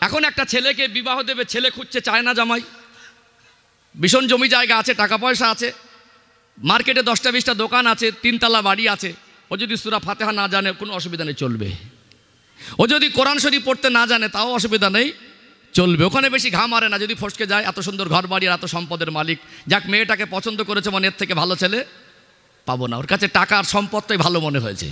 এখন একটা ছেলেকে বিবাহ দেবে, ছেলে খুঁজছে, চায় না জামাই। ভীষণ জমি জায়গা আছে, টাকা পয়সা আছে, মার্কেটে 10টা 20টা দোকান আছে, 3তলা বাড়ি আছে। ও যদি সূরা ফাতিহা না জানে কোনো অসুবিধা নেই, চলবে। ও যদি কোরআন শরীফ পড়তে না জানে তাও অসুবিধা নেই, চলবে। ওখানে বেশি ঘা মারে না, যদি ফসকে যায়। এত সুন্দর ঘর বাড়ি আর এত সম্পদের মালিক, যাক মেয়েটাকে পছন্দ করেছে, মানে এর থেকে ভালো ছেলে পাবো না। ওর কাছে টাকা আর সম্পদটাই ভালো মনে হয়েছে।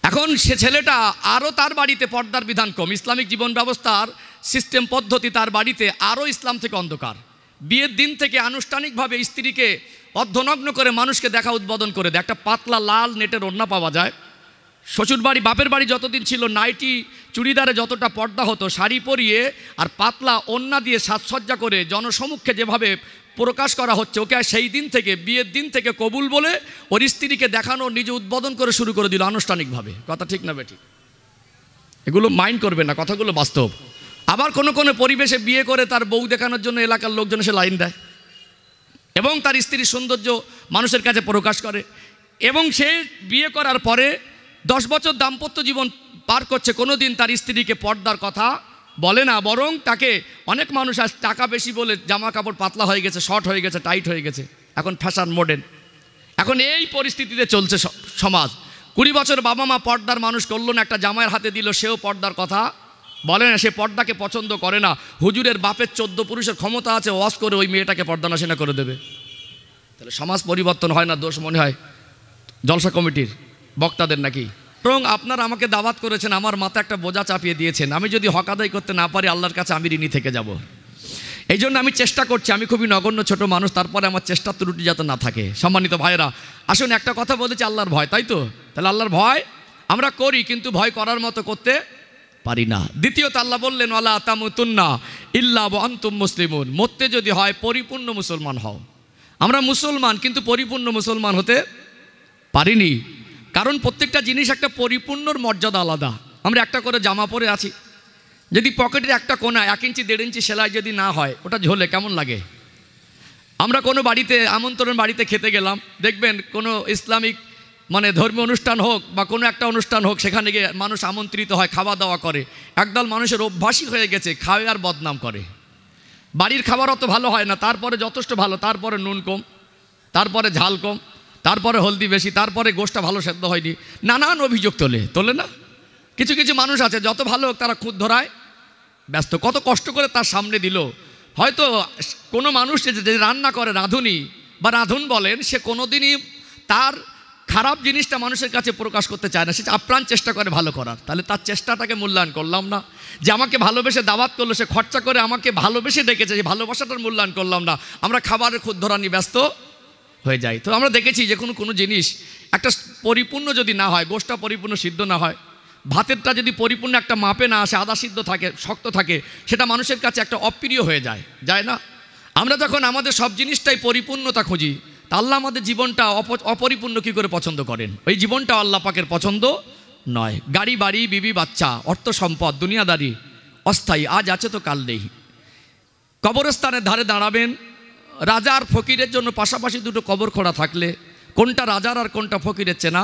এখন সে ছেলেটা আরও, তার বাড়িতে পর্দার বিধান কম, ইসলামিক জীবন ব্যবস্থার সিস্টেম পদ্ধতি তার বাড়িতে আরও ইসলাম থেকে অন্ধকার। বিয়ের দিন থেকে আনুষ্ঠানিকভাবে স্ত্রীকে অর্ধনগ্ন করে মানুষকে দেখা উদ্বোধন করে দেয়। একটা পাতলা লাল নেটের ওড়না পাওয়া যায়। শ্বশুর বাড়ি বাপের বাড়ি যতদিন ছিল নাইটি চুড়িদারে যতটা পর্দা হতো, শাড়ি পরিয়ে আর পাতলা ওড়না দিয়ে সাজসজ্জা করে জনসমক্ষে যেভাবে প্রকাশ করা হচ্ছে, ওকে সেই দিন থেকে, বিয়ের দিন থেকে কবুল বলে ওর স্ত্রীকে দেখানো, নিজে উদ্বোধন করে শুরু করে দিল আনুষ্ঠানিকভাবে। কথা ঠিক না বেঠিক? এগুলো মাইন্ড করবে না, কথাগুলো বাস্তব। আবার কোনো কোনো পরিবেশে বিয়ে করে তার বউ দেখানোর জন্য এলাকার লোকজন এসে লাইন দেয় এবং তার স্ত্রীর সৌন্দর্য মানুষের কাছে প্রকাশ করে। এবং সে বিয়ে করার পরে 10 বছর দাম্পত্য জীবন পার করছে, কোনো দিন তার স্ত্রীকে পর্দার কথা বলে না, বরং তাকে অনেক মানুষ আজ টাকা বেশি বলে জামা কাপড় পাতলা হয়ে গেছে, শর্ট হয়ে গেছে, টাইট হয়ে গেছে, এখন ফ্যাশন মডেল। এখন এই পরিস্থিতিতে চলছে সমাজ। 20 বছর বাবা মা পর্দার মানুষ করলো না, একটা জামাইয়ের হাতে দিল, সেও পর্দার কথা বলে না, সে পর্দাকে পছন্দ করে না। হুজুরের বাপের 14 পুরুষের ক্ষমতা আছে, ওয়াজ করে ওই মেয়েটাকে পর্দা নাশিনা করে দেবে। তাহলে সমাজ পরিবর্তন হয় না? দোষ মনে হয় জলসা কমিটির বক্তাদের নাকি? বরং আপনারা আমাকে দাওয়াত করেছেন, আমার মাথা একটা বোঝা চাপিয়ে দিয়েছেন। আমি যদি হক আদায় করতে না পারি আল্লাহর কাছে আমি ঋণী থেকে যাব। এই জন্য আমি চেষ্টা করছি, আমি খুবই নগণ্য ছোট মানুষ, তারপরে আমার চেষ্টার ত্রুটি যাতে না থাকে। সম্মানিত ভাইয়েরা, আসুন, একটা কথা বলেছি, আল্লাহর ভয়, তাই তো? তাহলে আল্লাহর ভয় আমরা করি, কিন্তু ভয় করার মতো করতে পারি না। দ্বিতীয়ত আল্লাহ বললেন, ওয়ালা তামুতুন্না ইল্লা ওয়া আনতুম মুসলিমুন। মরতে যদি হয় পরিপূর্ণ মুসলমান হও। আমরা মুসলমান, কিন্তু পরিপূর্ণ মুসলমান হতে পারিনি, কারণ প্রত্যেকটা জিনিস একটা পরিপূর্ণর মর্যাদা আলাদা। আমরা একটা করে জামা পরে আছি, যদি পকেটের একটা কোণা 1 ইঞ্চি 1.5 ইঞ্চি সেলাই যদি না হয়, ওটা ঝোলে কেমন লাগে? আমরা কোনো বাড়িতে, আমন্ত্রণ বাড়িতে খেতে গেলাম, দেখবেন কোনো ইসলামিক মানে ধর্মীয় অনুষ্ঠান হোক বা কোনো একটা অনুষ্ঠান হোক, সেখানে গিয়ে মানুষ আমন্ত্রিত হয়, খাওয়া দাওয়া করে। একদল মানুষের অভ্যাসই হয়ে গেছে খাওয়া আর বদনাম করে। বাড়ির খাবার অত ভালো হয় না, তারপরে যথেষ্ট ভালো, তারপরে নুন কম, তারপরে ঝাল কম, তারপরে হলদি বেশি, তারপরে গোশটা ভালো সেদ্ধ হয়নি, নানান অভিযোগ তোলে না? কিছু কিছু মানুষ আছে, যত ভালো হোক তারা খুদ ধরায় ব্যস্ত। কত কষ্ট করে তার সামনে দিল। হয়তো কোনো মানুষ যে রান্না করে, রাঁধুনি বা রাঁধুন বলেন, সে কোনোদিনই তার খারাপ জিনিসটা মানুষের কাছে প্রকাশ করতে চায় না, সে আপ্রাণ চেষ্টা করে ভালো করার। তাহলে তার চেষ্টাটাকে মূল্যায়ন করলাম না। যে আমাকে ভালোবেসে দাওয়াত করলো, সে খরচা করে আমাকে ভালোবেসে ডেকেছে, সেই ভালোবাসাটার মূল্যায়ন করলাম না। আমরা খাবারের খুদ ধরা নিয়ে ব্যস্ত হয়ে যাই। তো আমরা দেখেছি যে কোনো জিনিস একটা পরিপূর্ণ যদি না হয়, গোশটা পরিপূর্ণ সিদ্ধ না হয়, ভাতেরটা যদি পরিপূর্ণ একটা মাপে না আসে, আধা সিদ্ধ থাকে, শক্ত থাকে, সেটা মানুষের কাছে একটা অপ্রিয় হয়ে যায় না? আমরা যখন আমাদের সব জিনিসটাই পরিপূর্ণতা খুঁজি, তা আল্লাহ আমাদের জীবনটা অপরিপূর্ণ কী করে পছন্দ করেন? ওই জীবনটা আল্লাহ পাকের পছন্দ নয়। গাড়ি বাড়ি বিবি বাচ্চা অর্থ সম্পদ দুনিয়াদারি অস্থায়ী, আজ আছে তো কাল নেই। কবরস্থানের ধারে দাঁড়াবেন, রাজা আর ফকিরের জন্য পাশাপাশি দুটো কবর খোঁড়া থাকলে কোনটা রাজার আর কোনটা ফকিরের চেনা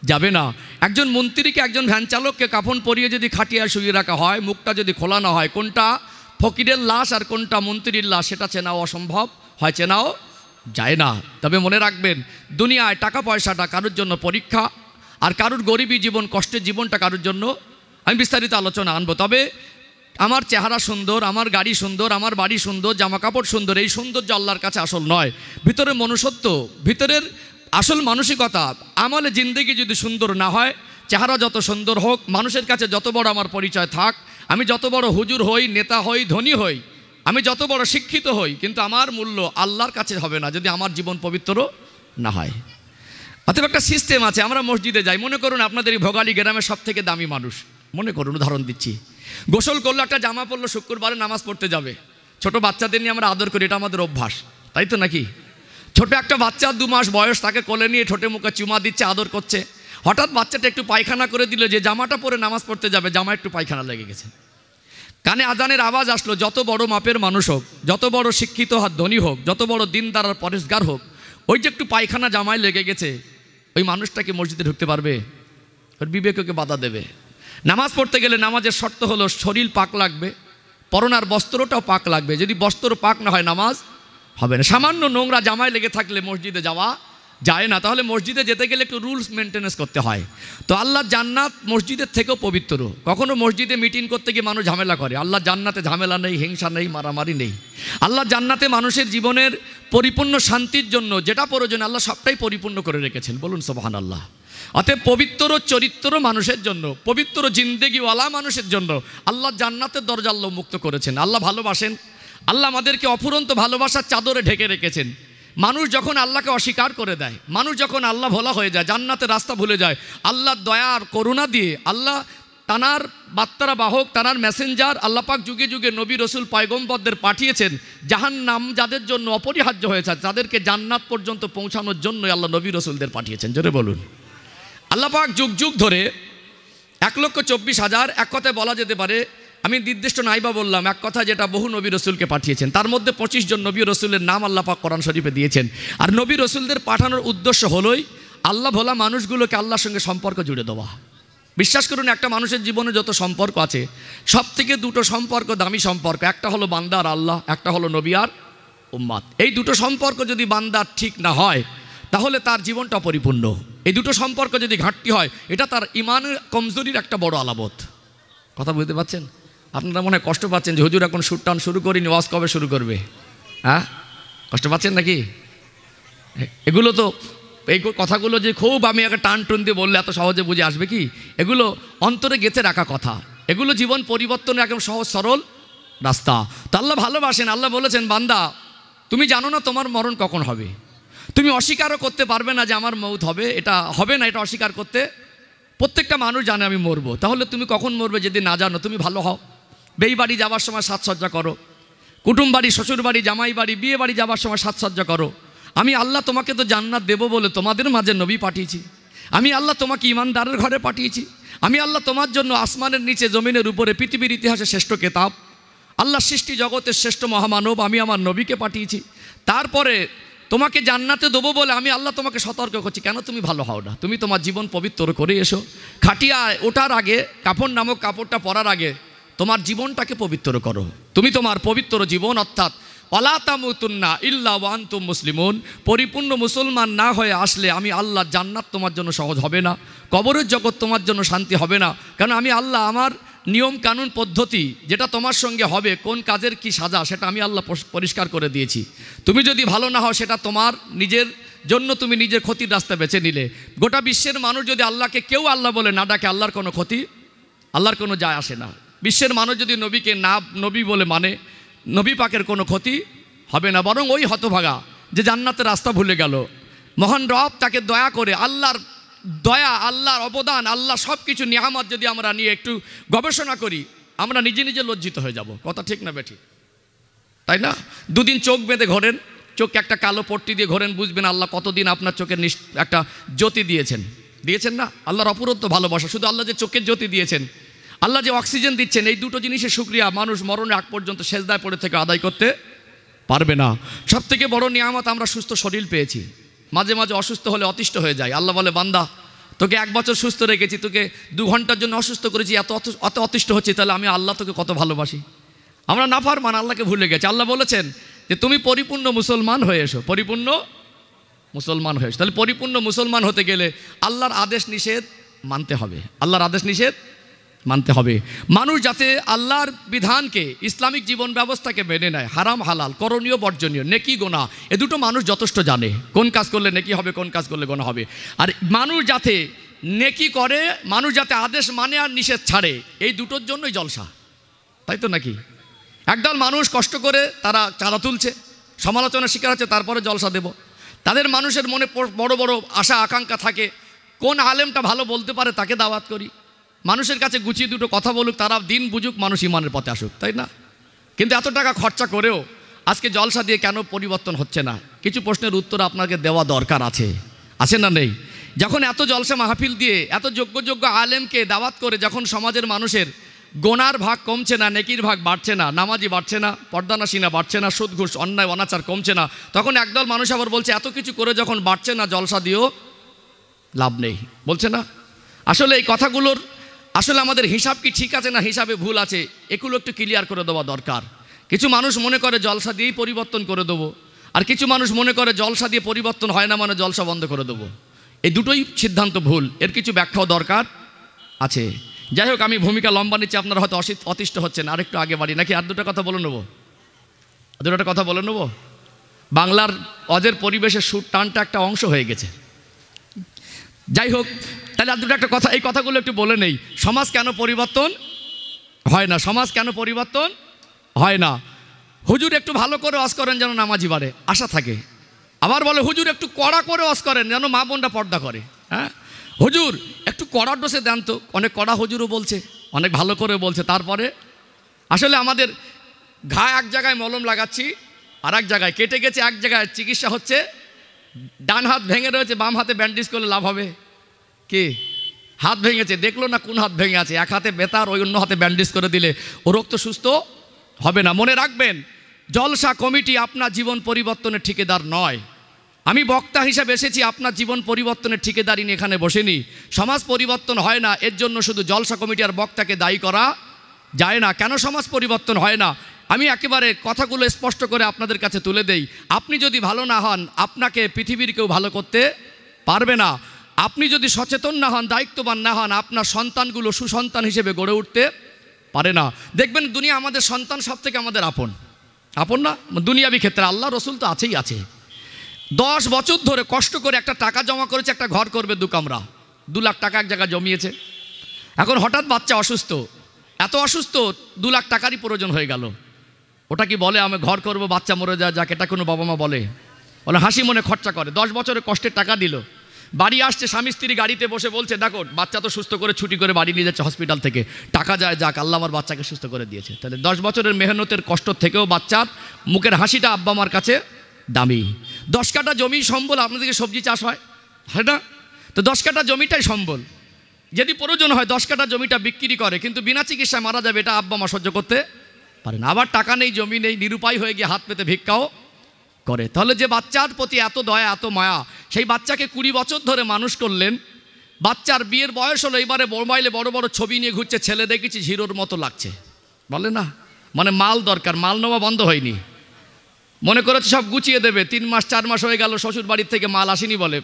যাবে না। একজন মন্ত্রীকে, একজন ভ্যান চালককে কাফন পরিয়ে যদি খাটিয়ায় শুয়ে রাখা হয়, মুখটা যদি খোলা না হয়, কোনটা ফকিরের লাশ আর কোনটা মন্ত্রীর লাশ সেটা চেনাও অসম্ভব হয়, চেনাও যায় না। তবে মনে রাখবেন, দুনিয়ায় টাকা পয়সাটা কারোর জন্য পরীক্ষা, আর কারোর গরিবী জীবন, কষ্টের জীবনটা কারোর জন্য। আমি বিস্তারিত আলোচনা আনবো। তবে আমার চেহারা সুন্দর, আমার গাড়ি সুন্দর, আমার বাড়ি সুন্দর, জামা কাপড় সুন্দর, এই সৌন্দর্য আল্লাহর কাছে আসল নয়। ভিতরের মনুষ্যত্ব, ভিতরের আসল মানসিকতা, আমলে জিন্দেগি যদি সুন্দর না হয়, চেহারা যত সুন্দর হোক, মানুষের কাছে যত বড় আমার পরিচয় থাক, আমি যত বড় হুজুর হই, নেতা হই, ধনী হই, আমি যত বড় শিক্ষিত হই, কিন্তু আমার মূল্য আল্লাহর কাছে হবে না যদি আমার জীবন পবিত্র না হয়। অতএব একটা সিস্টেম আছে। আমরা মসজিদে যাই, মনে করুন আপনাদের এই ভোগালী গ্রামের সব থেকে দামি মানুষ, মনে করুন, উদাহরণ দিচ্ছি, গোসল করলো, একটা জামা পরলো, শুক্রবারে নামাজ পড়তে যাবে। ছোট বাচ্চাদের নিয়ে আমরা আদর করি, এটা আমাদের অভ্যাস, তাই তো নাকি? ছোট একটা বাচ্চা 2 মাস বয়স, তাকে কোলে নিয়ে ঠোঁটে মুখে চুমা দিচ্ছে, আদর করছে। হঠাৎ বাচ্চাটা একটু পায়খানা করে দিল, যে জামাটা পরে নামাজ পড়তে যাবে, জামা একটু পায়খানা লেগে গেছে। কানে আজানের আওয়াজ আসলো, যত বড় মাপের মানুষ হোক, যত বড় শিক্ষিত আর ধনী হোক, যত বড় দিনদার আর পরেশগার হোক, ওই যে একটু পায়খানা জামায় লেগে গেছে, ওই মানুষটাকে মসজিদে ঢুকতে পারবে? ওর বিবেককে বাধা দেবে। নামাজ পড়তে গেলে নামাজের শর্ত হলো শরীর পাক লাগবে, পরনার বস্ত্রটাও পাক লাগবে। যদি বস্ত্র পাক না হয় নামাজ হবে না। সামান্য নোংরা জামায় লেগে থাকলে মসজিদে যাওয়া যায় না। তাহলে মসজিদে যেতে গেলে একটু রুলস মেনটেনেন্স করতে হয়। তো আল্লাহ জান্নাত মসজিদের থেকেও পবিত্র। কখনো মসজিদে মিটিং করতে গিয়ে মানুষ ঝামেলা করে, আল্লাহ জান্নাতে ঝামেলা নেই, হিংসা নেই, মারামারি নেই। আল্লাহ জান্নাতে মানুষের জীবনের পরিপূর্ণ শান্তির জন্য যেটা প্রয়োজন আল্লাহ সবটাই পরিপূর্ণ করে রেখেছেন, বলুন সুবহানাল্লাহ। অতএব পবিত্র চরিত্র মানুষের জন্য, পবিত্র জিন্দেগিওয়ালা মানুষের জন্য আল্লাহ জান্নাতের দরজা আল্লাহ মুক্ত করেছেন। আল্লাহ ভালোবাসেন, আল্লাহ আমাদেরকে অফুরন্ত ভালোবাসার চাদরে ঢেকে রেখেছেন। মানুষ যখন আল্লাহকে অস্বীকার করে দেয়, মানুষ যখন আল্লাহ ভোলা হয়ে যায়, জান্নাতের রাস্তা ভুলে যায়, আল্লাহর দয়ার করুণা দিয়ে আল্লাহ তানার বার্তারা বাহক, তানার মেসেঞ্জার আল্লাহ পাক যুগে যুগে নবী রসুল পয়গম্বরদের পাঠিয়েছেন। জাহান্নাম যাদের জন্য অপরিহার্য হয়েছে তাদেরকে জান্নাত পর্যন্ত পৌঁছানোর জন্যই আল্লাহ নবী রসুলদের পাঠিয়েছেন। জোরে বলুন। আল্লাহ পাক যুগ যুগ ধরে 1,24,000, এক কথায় বলা যেতে পারে, আমি নির্দিষ্ট নাইবা বললাম, এক কথা যেটা বহু নবী রসুলকে পাঠিয়েছেন। তার মধ্যে 25 জন নবী রসুলের নাম আল্লাহ পাক কোরআন শরীফে দিয়েছেন। আর নবী রসুলদের পাঠানোর উদ্দেশ্য হলোই আল্লাহ ভোলা মানুষগুলোকে আল্লাহর সঙ্গে সম্পর্ক জুড়ে দেওয়া। বিশ্বাস করুন, একটা মানুষের জীবনে যত সম্পর্ক আছে সব থেকে দুটো সম্পর্ক দামি সম্পর্ক। একটা হলো বান্দা আর আল্লাহ, একটা হলো নবী আর উম্মাত। এই দুটো সম্পর্ক যদি বান্দার ঠিক না হয় তাহলে তার জীবনটা অপরিপূর্ণ। এই দুটো সম্পর্ক যদি ঘাটতি হয় এটা তার ইমানের কমজোরির একটা বড় আলামত। কথা বুঝতে পারছেন? আপনারা মনে হয় কষ্ট পাচ্ছেন যে হুজুর এখন সুর টান শুরু করিনি, ওয়াজ কবে শুরু করবে? হ্যাঁ, কষ্ট পাচ্ছেন নাকি? এগুলো তো, এই কথাগুলো যে খুব আমি একটা টান টুন দিয়ে বললে এত সহজে বুঝে আসবে কি? এগুলো অন্তরে গেঁথে রাখা কথা। এগুলো জীবন পরিবর্তনের একদম সহজ সরল রাস্তা। তো আল্লাহ ভালোবাসেন। আল্লাহ বলেছেন, বান্দা তুমি জানো না তোমার মরণ কখন হবে, তুমি অস্বীকারও করতে পারবে না যে আমার মৌত হবে, এটা হবে না, এটা অস্বীকার করতে। প্রত্যেকটা মানুষ জানে আমি মরবো। তাহলে তুমি কখন মরবে যদি না জানো, তুমি ভালো হও। বেই বাড়ি যাওয়ার সময় সাজসজ্জা করো, কুটুম বাড়ি, শ্বশুর বাড়ি, জামাই বাড়ি, বিয়ে বাড়ি যাওয়ার সময় সাজসজ্জা করো। আমি আল্লাহ তোমাকে তো জান্নাত দেবো বলে তোমাদের মাঝে নবী পাঠিয়েছি। আমি আল্লাহ তোমাকে ইমানদারের ঘরে পাঠিয়েছি। আমি আল্লাহ তোমার জন্য আসমানের নিচে জমিনের উপরে পৃথিবীর ইতিহাসে শ্রেষ্ঠ কেতাব, আল্লাহ সৃষ্টি জগতের শ্রেষ্ঠ মহামানব আমি আমার নবীকে পাঠিয়েছি। তারপরে তোমাকে জান্নাতে দেবো বলে আমি আল্লাহ তোমাকে সতর্ক করছি, কেন তুমি ভালো হও না? তুমি তোমার জীবন পবিত্র করে এসো। খাটিয়ায় ওঠার আগে, কাফন নামক কাপড়টা পরার আগে তোমার জীবনটাকে পবিত্র করো। তুমি তোমার পবিত্র জীবন অর্থাৎ ওয়ালা তামুতুন্না ইল্লা ওয়া আনতুম মুসলিমুন, পরিপূর্ণ মুসলমান না হয়ে আসলে আমি আল্লাহ জান্নাত তোমার জন্য সহজ হবে না, কবরের জগৎ তোমার জন্য শান্তি হবে না। কারণ আমি আল্লাহ আমার নিয়ম কানুন পদ্ধতি যেটা তোমার সঙ্গে হবে, কোন কাজের কি সাজা, সেটা আমি আল্লাহ পরিষ্কার করে দিয়েছি। তুমি যদি ভালো না হও সেটা তোমার নিজের জন্য, তুমি নিজের ক্ষতির রাস্তা বেছে নিলে। গোটা বিশ্বের মানুষ যদি আল্লাহকে কেউ আল্লাহ বলে না ডাকে, আল্লাহর কোনো ক্ষতি, আল্লাহর কোনো যায় আসে না। বিশ্বের মানুষ যদি নবীকে না নবী বলে মানে, নবী পাকের কোনো ক্ষতি হবে না, বরং ওই হতভাগা যে জান্নাতের রাস্তা ভুলে গেল, মহান রব তাকে দয়া করে, আল্লাহর দয়া, আল্লাহর অবদান, আল্লাহ সব কিছু নিয়ামত যদি আমরা নিয়ে একটু গবেষণা করি, আমরা নিজে নিজে লজ্জিত হয়ে যাব। কথা ঠিক না বেঠিক? তাই না? দুদিন চোখ বেঁধে ঘোরেন, চোখে একটা কালো পট্টি দিয়ে ঘোরেন, বুঝবেন আল্লাহ কতদিন আপনার চোখের একটা জ্যোতি দিয়েছেন। দিয়েছেন না? আল্লাহর অপরন্ত ভালোবাসা। শুধু আল্লাহ যে চোখের জ্যোতি দিয়েছেন, আল্লাহ যে অক্সিজেন দিচ্ছেন, এই দুটো জিনিসের শুকরিয়া মানুষ মরণের আগ পর্যন্ত সেজদায় পড়ে থেকে আদায় করতে পারবে না। সব থেকে বড় নিয়ামত আমরা সুস্থ শরীর পেয়েছি। মাঝে মাঝে অসুস্থ হলে অতিষ্ঠ হয়ে যায়। আল্লাহ বলে, বান্দা তোকে 1 বছর সুস্থ রেখেছি, তোকে 2 ঘন্টার জন্য অসুস্থ করেছি, এত অতিষ্ঠ হচ্ছে, তাহলে আমি আল্লাহ তোকে কত ভালোবাসি। আমরা নাফরমান, আল্লাহকে ভুলে গেছি। আল্লাহ বলেছেন যে তুমি পরিপূর্ণ মুসলমান হয়ে এসো, পরিপূর্ণ মুসলমান হয়ে এসো। তাহলে পরিপূর্ণ মুসলমান হতে গেলে আল্লাহর আদেশ নিষেধ মানতে হবে, আল্লাহর আদেশ নিষেধ মানতে হবে। মানুষ যাতে আল্লাহর বিধানকে, ইসলামিক জীবন ব্যবস্থাকে মেনে নেয়, হারাম হালাল, করণীয় বর্জনীয়, নেকি গোনা, এ দুটো মানুষ যথেষ্ট জানে, কোন কাজ করলে নেকি হবে, কোন কাজ করলে গোনা হবে। আর মানুষ যাতে নেকি করে, মানুষ যাতে আদেশ মানে আর নিষেধ ছাড়ে, এই দুটোর জন্যই জলসা, তাই তো নাকি? একদল মানুষ কষ্ট করে তারা চাঁদা তুলছে, সমালোচনার শিকার হচ্ছে, তারপরে জলসা দেব। তাদের মানুষের মনে বড় বড় আশা আকাঙ্ক্ষা থাকে, কোন আলেমটা ভালো বলতে পারে তাকে দাওয়াত করি, মানুষের কাছে গুছিয়ে দুটো কথা বলুক, তারা দিন বুঝুক, মানুষ ইমানের পথে আসুক, তাই না? কিন্তু এত টাকা খরচা করেও আজকে জলসা দিয়ে কেন পরিবর্তন হচ্ছে না? কিছু প্রশ্নের উত্তর আপনাকে দেওয়া দরকার আছে, আছে না নেই? যখন এত জলসা মাহফিল দিয়ে এত যোগ্য আলেমকে দাওয়াত করে যখন সমাজের মানুষের গোনার ভাগ কমছে না, নেকির ভাগ বাড়ছে না, নামাজি বাড়ছে না, পর্দানাসীনা বাড়ছে না, সুদ ঘুষ অন্যায় অনাচার কমছে না, তখন একদল মানুষ আবার বলছে এত কিছু করে যখন বাড়ছে না, জলসা দিয়েও লাভ নেই, বলছে না? আসলে এই কথাগুলোর আসলে আমাদের হিসাব কি ঠিক আছে না হিসাবে ভুল আছে, এগুলো একটু ক্লিয়ার করে দেওয়া দরকার। কিছু মানুষ মনে করে জলসা দিয়েই পরিবর্তন করে দেবো, আর কিছু মানুষ মনে করে জলসা দিয়ে পরিবর্তন হয় না মানে জলসা বন্ধ করে দেবো। এই দুটোই সিদ্ধান্ত ভুল, এর কিছু ব্যাখ্যাও দরকার আছে। যাই হোক, আমি ভূমিকা লম্বা নিচ্ছি, আপনারা হয়তো অতিষ্ঠ হচ্ছেন, আরেকটু আগে বাড়ি নাকি আর দুটো কথা বলে নেবো, দুটো কথা বলে নেবো। বাংলার অজের পরিবেশের সুর টানটা একটা অংশ হয়ে গেছে। যাই হোক, তাহলে আর দুটো একটা কথা, এই কথাগুলো একটু বলে নেই। সমাজ কেন পরিবর্তন হয় না? সমাজ কেন পরিবর্তন হয় না? হুজুর একটু ভালো করে ওয়াজ করেন যেন নামাজি বাড়ে, আশা থাকে। আবার বলে হুজুর একটু কড়া করে ওয়াজ করেন যেন মা বোনরা পর্দা করে। হ্যাঁ, হুজুর একটু কড়া ডোসে দেন তো, অনেক কড়া হুজুরও বলছে, অনেক ভালো করে বলছে। তারপরে আসলে আমাদের ঘা এক জায়গায় মলম লাগাচ্ছি, আর এক জায়গায় কেটে গেছে, এক জায়গায় চিকিৎসা হচ্ছে, ডান হাত ভেঙে রয়েছে, বাম হাতে ব্যান্ডেজ করলে লাভ হবে কি? হাত ভেঙেছে, দেখলো না কোন হাত ভেঙে আছে, এক হাতে বেতার, ওই অন্য হাতে ব্যান্ডেজ করে দিলে ও রোগ তো সুস্থ হবে না। মনে রাখবেন, জলসা কমিটি আপনার জীবন পরিবর্তনের ঠিকাদার নয়। আমি বক্তা হিসাবে এসেছি, আপনার জীবন পরিবর্তনের ঠিকাদারি নিয়ে এখানে বসেনি। সমাজ পরিবর্তন হয় না, এর জন্য শুধু জলসা কমিটি আর বক্তাকে দায়ী করা যায় না। কেন সমাজ পরিবর্তন হয় না, আমি একেবারে কথাগুলো স্পষ্ট করে আপনাদের কাছে তুলে দেই। আপনি যদি ভালো না হন, আপনাকে পৃথিবীর কেউ ভালো করতে পারবে না। আপনি যদি সচেতন না হন, দায়িত্ববান না হন, আপনার সন্তানগুলো সুসন্তান হিসেবে গড়ে উঠতে পারে না। দেখবেন দুনিয়া আমাদের সন্তান সব থেকে আমাদের আপন, আপন না দুনিয়াবি ক্ষেত্রে, আল্লাহ রসুল তো আছেই আছে। 10 বছর ধরে কষ্ট করে একটা টাকা জমা করেছে, একটা ঘর করবে 2 কামরা, 2 লাখ টাকা এক জায়গায় জমিয়েছে। এখন হঠাৎ বাচ্চা অসুস্থ, এত অসুস্থ 2 লাখ টাকারই প্রয়োজন হয়ে গেল। ওটা কি বলে আমি ঘর করব, বাচ্চা মরে যায় যাক, এটা কোনো বাবা মা বলে? হাসি মনে খরচা করে। 10 বছরের কষ্টের টাকা দিল, বাড়ি আসছে, স্বামী স্ত্রী গাড়িতে বসে বলছে দেখো বাচ্চা তো সুস্থ করে ছুটি করে বাড়ি নিয়ে যাচ্ছে হসপিটাল থেকে, টাকা যায় যাক, আল্লাহ আমার বাচ্চাকে সুস্থ করে দিয়েছে। তাহলে 10 বছরের মেহনতের কষ্ট থেকেও বাচ্চার মুখের হাসিটা আব্বা আমার কাছে দামি। 10 কাঠা জমি সম্বল, আপনাদেরকে সবজি চাষ হয় না, তো 10 কাঠা জমিটাই সম্বল। যদি প্রয়োজন হয় 10 কাঠা জমিটা বিক্রি করে, কিন্তু বিনা চিকিৎসায় মারা যাবে, এটা আব্বা মা সহ্য করতে পারে না। আবার টাকা নেই, জমি নেই, নিরুপায় হয়ে গিয়ে হাত পেতে ভিক্ষাও করে। তাহলে যে বাচ্চার প্রতি এত দয়া এত মায়া, সেই বাচ্চাকে 20 বছর ধরে মানুষ করলেন, বাচ্চার বিয়ের বয়স হলো, এবারে মোবাইলে বড় বড় ছবি নিয়ে ঘুরছে, ছেলে দেখেছি হিরোর মতো লাগছে, বলে না, মানে মাল দরকার, মাল নেওয়া বন্ধ হয়নি। মনে করেছে সব গুছিয়ে দেবে, 3 মাস 4 মাস হয়ে গেল, শ্বশুর বাড়ির থেকে মাল আসেনি বলে,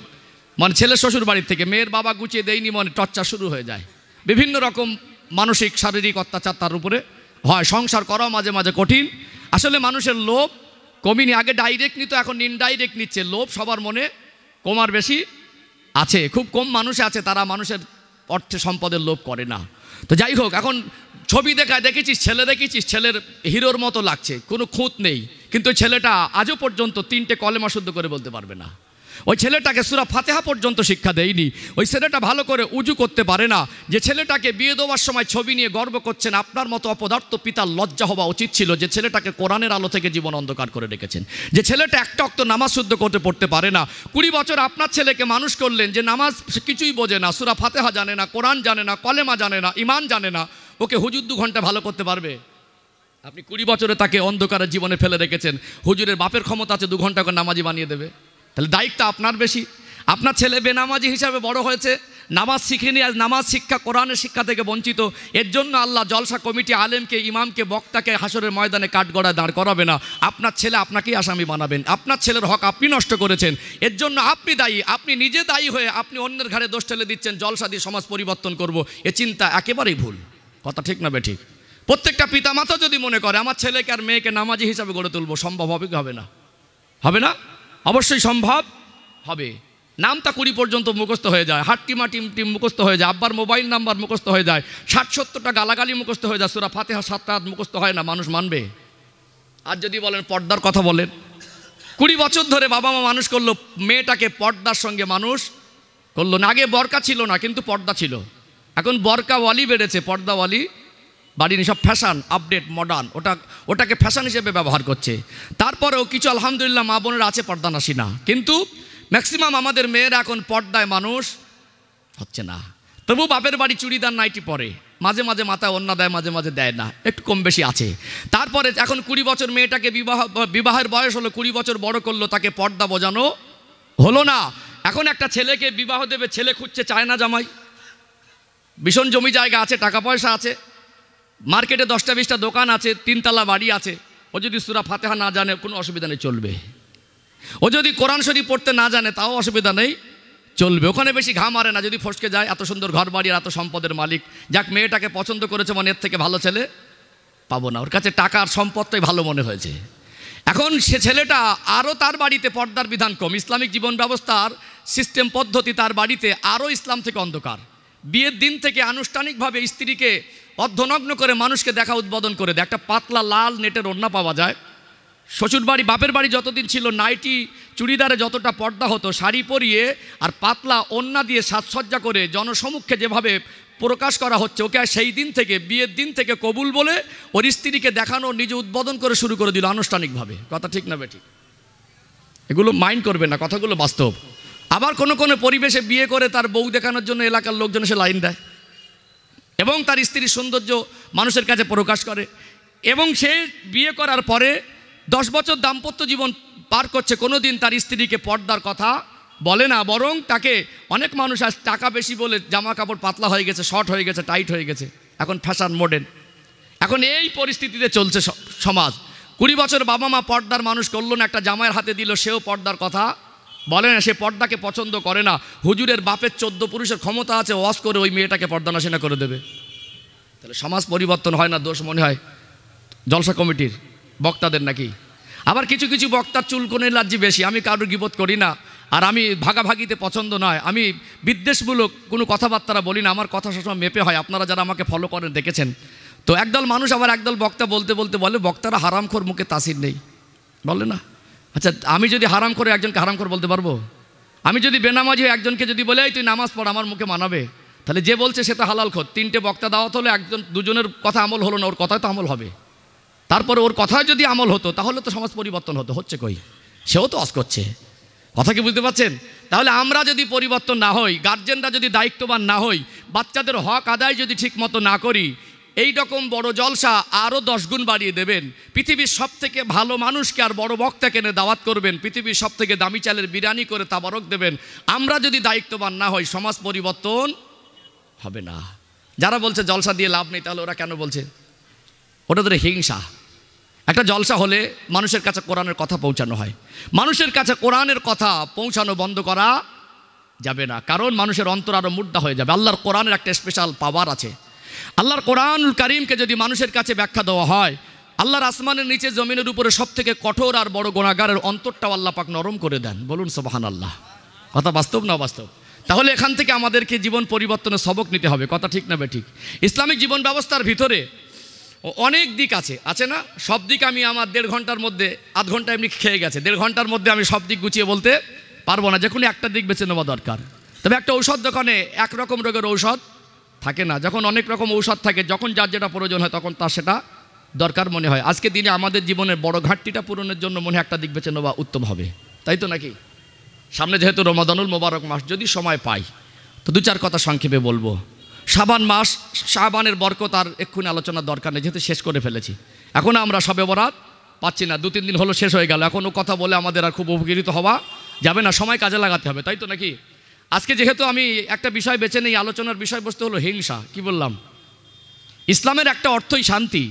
মানে ছেলের শ্বশুর বাড়ির থেকে, মেয়ের বাবা গুছিয়ে দেয়নি, মানে টর্চার শুরু হয়ে যায়। বিভিন্ন রকম মানসিক শারীরিক অত্যাচার তার উপরে হয়, সংসার করাও মাঝে মাঝে কঠিন। আসলে মানুষের লোভ কমিনি, আগে ডাইরেক্ট নিত, এখন ইনডাইরেক্ট নিচ্ছে। লোভ সবার মনে কম আর বেশি আছে, খুব কম মানুষ আছে তারা মানুষের অর্থে সম্পদের লোভ করে না। তো যাই হোক, এখন ছবি দেখায়, দেখেছিস ছেলে, দেখেছিস ছেলের হিরোর মতো লাগছে, কোনো খুঁত নেই, কিন্তু ওই ছেলেটা আজও পর্যন্ত 3টে কলেমা শুদ্ধ করে বলতে পারবে না। ওই ছেলেটাকে সূরা ফাতিহা পর্যন্ত শিক্ষা দেয়নি। ওই ছেলেটা ভালো করে উজু করতে পারে না। যে ছেলেটাকে বিয়ে দেওয়ার সময় ছবি নিয়ে গর্ব করছেন, আপনার মতো অপদার্থ পিতার লজ্জা হওয়া উচিত ছিল। যে ছেলেটাকে কোরআনের আলো থেকে জীবন অন্ধকার করে রেখেছেন, যে ছেলেটা একটা অক্ত নামাজ শুদ্ধ করতে পড়তে পারে না। 20 বছর আপনার ছেলেকে মানুষ করলেন, যে নামাজ কিছুই বোঝে না, সূরা ফাতিহা জানে না, কোরআন জানে না, কলেমা জানে না, ইমান জানে না, ওকে হুজুর 2 ঘন্টা ভালো করতে পারবে? আপনি 20 বছরে তাকে অন্ধকারের জীবনে ফেলে রেখেছেন। হুজুরের বাপের ক্ষমতা আছে 2 ঘন্টা করে নামাজি বানিয়ে দেবে? তাহলে দায়িত্ব আপনার বেশি। আপনার ছেলে বেনামাজি হিসাবে বড় হয়েছে, নামাজ শিখেনি, আজ নামাজ শিক্ষা কোরআনের শিক্ষা থেকে বঞ্চিত। এর জন্য আল্লাহ জলসা কমিটি আলেমকে, ইমামকে, বক্তাকে হাসরের ময়দানে কাঠগড়ায় দাঁড় করাবে না। আপনার ছেলে আপনাকেই আসামি বানাবেন। আপনার ছেলের হক আপনি নষ্ট করেছেন, এর জন্য আপনি দায়ী। আপনি নিজে দায়ী হয়ে আপনি অন্যের ঘাড়ে দোষ ঠেলে দিচ্ছেন, জলসা দিয়ে সমাজ পরিবর্তন করব, এ চিন্তা একেবারেই ভুল। কথা ঠিক না বেঠিক? প্রত্যেকটা পিতামাতা যদি মনে করে আমার ছেলেকে আর মেয়েকে নামাজি হিসাবে গড়ে তুলবো, সম্ভব হবে কি হবে না? হবে না? অবশ্যই সম্ভব হবে। নামটা 20 পর্যন্ত মুখস্থ হয়ে যায়, হাট্টিমা টিম মুখস্থ হয়ে যায়, আব্বার মোবাইল নাম্বার মুখস্থ হয়ে যায়, 60-70টা গালাগালি মুখস্থ হয়ে যায়, সূরা ফাতিহা 7টা মুখস্থ হয় না, মানুষ মানবে? আর যদি বলেন পর্দার কথা বলেন, 20 বছর ধরে বাবা মা মানুষ করলো, মেয়েটাকে পর্দার সঙ্গে মানুষ করলো না। আগে বরকা ছিল না, কিন্তু পর্দা ছিল। এখন বরকাওয়ালি বেড়েছে, পর্দাওয়ালি বাড়িনি, সব ফ্যাশন, আপডেট, মডার্ন, ওটাকে ফ্যাশন হিসেবে ব্যবহার করছে। তারপরেও কিছু আলহামদুলিল্লাহ মা বোনেরা আছে পর্দানাসী না, কিন্তু ম্যাক্সিমাম আমাদের মেয়েরা এখন পর্দায় মানুষ হচ্ছে না। তবু বাপের বাড়ি চুড়িদার নাইটি পরে, মাঝে মাঝে মাথায় ওড়না দেয়, মাঝে মাঝে দেয় না, একটু কম বেশি আছে। তারপরে এখন 20 বছর মেয়েটাকে বিবাহের বয়স হলো, 20 বছর বড় করলো, তাকে পর্দা বোঝানো হলো না। এখন একটা ছেলেকে বিবাহ দেবে, ছেলে খুঁজছে চায় না জামাই, ভীষণ জমি জায়গা আছে, টাকা পয়সা আছে, মার্কেটে 10টা-20টা দোকান আছে, 3 তলা বাড়ি আছে, ও যদি সূরা ফাতিহা না জানে কোনো অসুবিধা নেই, চলবে। ও যদি কোরআন শরীফ পড়তে না জানে তাও অসুবিধা নেই, চলবে। ওখানে বেশি ঘা মারে না, যদি ফসকে যায়, এত সুন্দর ঘর বাড়ি আর এত সম্পদের মালিক, যাক মেয়েটাকে পছন্দ করেছে, মানে এর থেকে ভালো ছেলে পাবো না, ওর কাছে টাকা আর সম্পদটাই ভালো মনে হয়েছে। এখন সে ছেলেটা আরও, তার বাড়িতে পর্দার বিধান কম, ইসলামিক জীবন ব্যবস্থার সিস্টেম পদ্ধতি তার বাড়িতে আরও ইসলাম থেকে অন্ধকার। বিয়ের দিন থেকে আনুষ্ঠানিকভাবে স্ত্রীকে অর্ধনগ্ন করে মানুষকে দেখা উদ্বোধন করে দেয়। একটা পাতলা লাল নেটের ওড়না পাওয়া যায়। শ্বশুর বাড়ি বাপের বাড়ি যতদিন ছিল নাইটি চুড়িদারে যতটা পর্দা হতো, শাড়ি পরিয়ে আর পাতলা ওড়না দিয়ে সাজসজ্জা করে জনসমক্ষে যেভাবে প্রকাশ করা হচ্ছে, ওকে সেই দিন থেকে, বিয়ের দিন থেকে কবুল বলে ওর স্ত্রীকে দেখানো, নিজে উদ্বোধন করে শুরু করে দিল আনুষ্ঠানিকভাবে। কথা ঠিক না বেঠিক? এগুলো মাইন্ড করবে না, কথাগুলো বাস্তব। আবার কোনো কোনো পরিবেশে বিয়ে করে তার বউ দেখানোর জন্য এলাকার লোকজন এসে লাইন দেয় এবং তার স্ত্রীর সৌন্দর্য মানুষের কাছে প্রকাশ করে, এবং সে বিয়ে করার পরে 10 বছর দাম্পত্য জীবন পার করছে, কোনো দিন তার স্ত্রীকে পর্দার কথা বলে না, বরং তাকে অনেক মানুষ আজ টাকা বেশি বলে জামা কাপড় পাতলা হয়ে গেছে, শর্ট হয়ে গেছে, টাইট হয়ে গেছে, এখন ফ্যাশন মডেল। এখন এই পরিস্থিতিতে চলছে সমাজ। 20 বছর বাবা মা পর্দার মানুষ করলো না, একটা জামাইয়ের হাতে দিল, সেও পর্দার কথা বলে না, সে পর্দাকে পছন্দ করে না। হুজুরের বাপের 14 পুরুষের ক্ষমতা আছে, ওয়াজ করে ওই মেয়েটাকে পর্দা নাশিনা করে দেবে। তাহলে সমাজ পরিবর্তন হয় না? দোষ মনে হয় জলসা কমিটির বক্তাদের নাকি? আবার কিছু কিছু বক্তার চুলকোনের লাজ্জি বেশি। আমি কারোর গীবত করি না, আর আমি ভাগাভাগিতে পছন্দ নয়, আমি বিদ্বেষমূলক কোনো কথাবার্তা বলি না, আমার কথা সবসময় মেপে হয়। আপনারা যারা আমাকে ফলো করেন দেখেছেন তো। একদল মানুষ আবার একদল বক্তা বলতে বলতে বলে বক্তারা হারামখোর, মুখে তাসির নেই, বলে না? আচ্ছা, আমি যদি হারাম করে একজনকে হারামখোর বলতে পারবো? আমি যদি বেনামাজি হয়ে একজনকে যদি বলে এই তুই নামাজ পড়, আমার মুখে মানাবে? তাহলে যে বলছে সে তো হালালখোর। 3টে বক্তা দাওয়াত হলো, দুজনের কথা আমল হলো না, ওর কথাই তো আমল হবে। তারপরে ওর কথায় যদি আমল হতো তাহলে তো সমাজ পরিবর্তন হতো। হচ্ছে কই? সেও তো অস করছে। কথা কি বুঝতে পারছেন? তাহলে আমরা যদি পরিবর্তন না হই, গার্জেনরা যদি দায়িত্ববান না হই, বাচ্চাদের হক আদায় যদি ঠিক মতো না করি, এই রকম বড় জলসা আরও 10 গুণ বাড়িয়ে দেবেন। পৃথিবীর সবথেকে ভালো মানুষকে আর বড় বক্তাকে এনে দাওয়াত করবেন, পৃথিবীর সবথেকে দামি চালের বিরিয়ানি করে তাবারক দেবেন। আমরা যদি দায়িত্ববান না হই, সমাজ পরিবর্তন হবে না। যারা বলছে জলসা দিয়ে লাভ নেই, তাহলে ওরা কেন বলছে? ওটা ধরে হিংসা। একটা জলসা হলে মানুষের কাছে কোরআনের কথা পৌঁছানো হয়, মানুষের কাছে কোরআনের কথা পৌঁছানো বন্ধ করা যাবে না, কারণ মানুষের অন্তর আরও মুর্দা হয়ে যাবে। আল্লাহর কোরআনের একটা স্পেশাল পাওয়ার আছে। আল্লাহর কোরআনুল কারীমকে যদি মানুষের কাছে ব্যাখ্যা দেওয়া হয়, আল্লাহর আসমানের নিচে জমিনের উপরে সবথেকে কঠোর আর বড় গুনাহগারের অন্তরটাও আল্লাহ পাক নরম করে দেন। বলুন সুবহানাল্লাহ। কথা বাস্তব না অবাস্তব? তাহলে এখান থেকে আমাদেরকে জীবন পরিবর্তনের সবক নিতে হবে। কথা ঠিক না বেঠিক? ইসলামিক জীবন ব্যবস্থার ভিতরে অনেক দিক আছে, আছে না? সব দিক আমি আমার 1.5 ঘন্টার মধ্যে, আধ ঘন্টা এমনি খেয়ে গেছে, 1.5 ঘন্টার মধ্যে আমি সব দিক গুছিয়ে বলতে পারবো না। যে কোনো একটা দিক বেছে নেওয়া দরকার। তবে একটা ঔষধ দোকানে একরকম রোগের ঔষধ থাকে না, যখন অনেক রকম ঔষধ থাকে, যখন যার যেটা প্রয়োজন হয় তখন তার সেটা দরকার মনে হয়। আজকে দিনে আমাদের জীবনের বড় ঘাটতিটা পূরণের জন্য মনে হয় একটা দিক বেছে নেওয়া উত্তম হবে, তাই তো নাকি? সামনে যেহেতু রমাদানুল মোবারক মাস, যদি সময় পাই তো 2-4 কথা সংক্ষেপে বলবো। শাবান মাস, শাবানের বরকত আর এক্ষুনি আলোচনার দরকার নেই, যেহেতু শেষ করে ফেলেছি। এখনও আমরা শবে বরাত পাচ্ছি না, 2-3 দিন হলো শেষ হয়ে গেল। এখনও কথা বলে আমাদের আর খুব উপকৃত হওয়া যাবে না, সময় কাজে লাগাতে হবে, তাই তো নাকি? আজকে যেহেতু আমি একটা বিষয় বেছে নেই, আলোচনার বিষয়বস্তু হলো হিংসা। কি বললাম? ইসলামের একটা অর্থই শান্তি,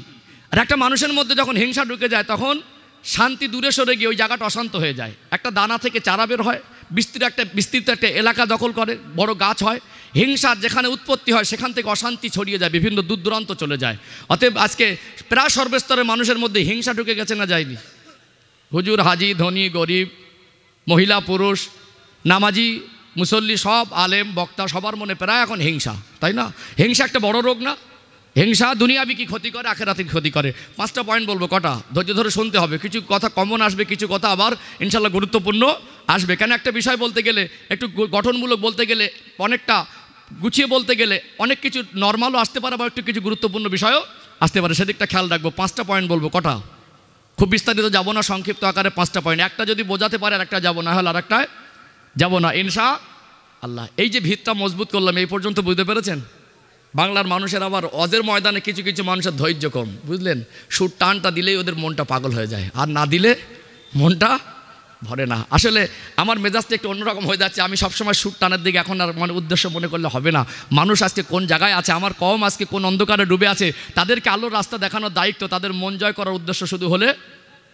আর একটা মানুষের মধ্যে যখন হিংসা ঢুকে যায় তখন শান্তি দূরে সরে গিয়ে ওই জায়গাটা অশান্ত হয়ে যায়। একটা দানা থেকে চারা বের হয়, বিস্তৃত একটা এলাকা দখল করে, বড় গাছ হয়। হিংসার যেখানে উৎপত্তি হয় সেখান থেকে অশান্তি ছড়িয়ে যায়, বিভিন্ন দূর দূরান্ত চলে যায়। অতএব আজকে প্রায় সর্বস্তরের মানুষের মধ্যে হিংসা ঢুকে গেছে না যায়নি? হুজুর, হাজি, ধনী, গরিব, মহিলা, পুরুষ, নামাজি, মুসল্লি, সব আলেম, বক্তা, সবার মনে প্রায় এখন হিংসা, তাই না? হিংসা একটা বড় রোগ না? হিংসা দুনিয়াবি কি ক্ষতি করে, আখেরাতের ক্ষতি করে। 5টা পয়েন্ট বলবো, কটা ধৈর্য ধরে শুনতে হবে। কিছু কথা কমন আসবে, কিছু কথা আবার ইনশাল্লাহ গুরুত্বপূর্ণ আসবে। কেন একটা বিষয় বলতে গেলে, একটু গঠনমূলক বলতে গেলে, অনেকটা গুছিয়ে বলতে গেলে অনেক কিছু নর্মালও আসতে পারে, আবার একটু কিছু গুরুত্বপূর্ণ বিষয়ও আসতে পারে, সেদিকটা খেয়াল রাখবো। 5টা পয়েন্ট বলবো, কটা? খুব বিস্তারিত যাব না, সংক্ষিপ্ত আকারে 5টা পয়েন্ট। একটা যদি বোঝাতে পারে আর একটা যাবো, না হলে আর একটা যাবো না ইনশাআল্লাহ। এই যে ভিতটা মজবুত করলাম, এই পর্যন্ত বুঝতে পেরেছেন? বাংলার মানুষের আবার অজের ময়দানে কিছু কিছু মানুষের ধৈর্য কম, বুঝলেন? সুর টানটা দিলেই ওদের মনটা পাগল হয়ে যায়, আর না দিলে মনটা ভরে না। আসলে আমার মেজাজটা একটু অন্যরকম হয়ে যাচ্ছে। আমি সবসময় সুর টানার দিকে এখন আর মানে উদ্দেশ্য মনে করলে হবে না। মানুষ আজকে কোন জায়গায় আছে, আমার কওম আজকে কোন অন্ধকারে ডুবে আছে, তাদেরকে আলোর রাস্তা দেখানোর দায়িত্ব, তাদের মন জয় করার উদ্দেশ্য শুধু হলে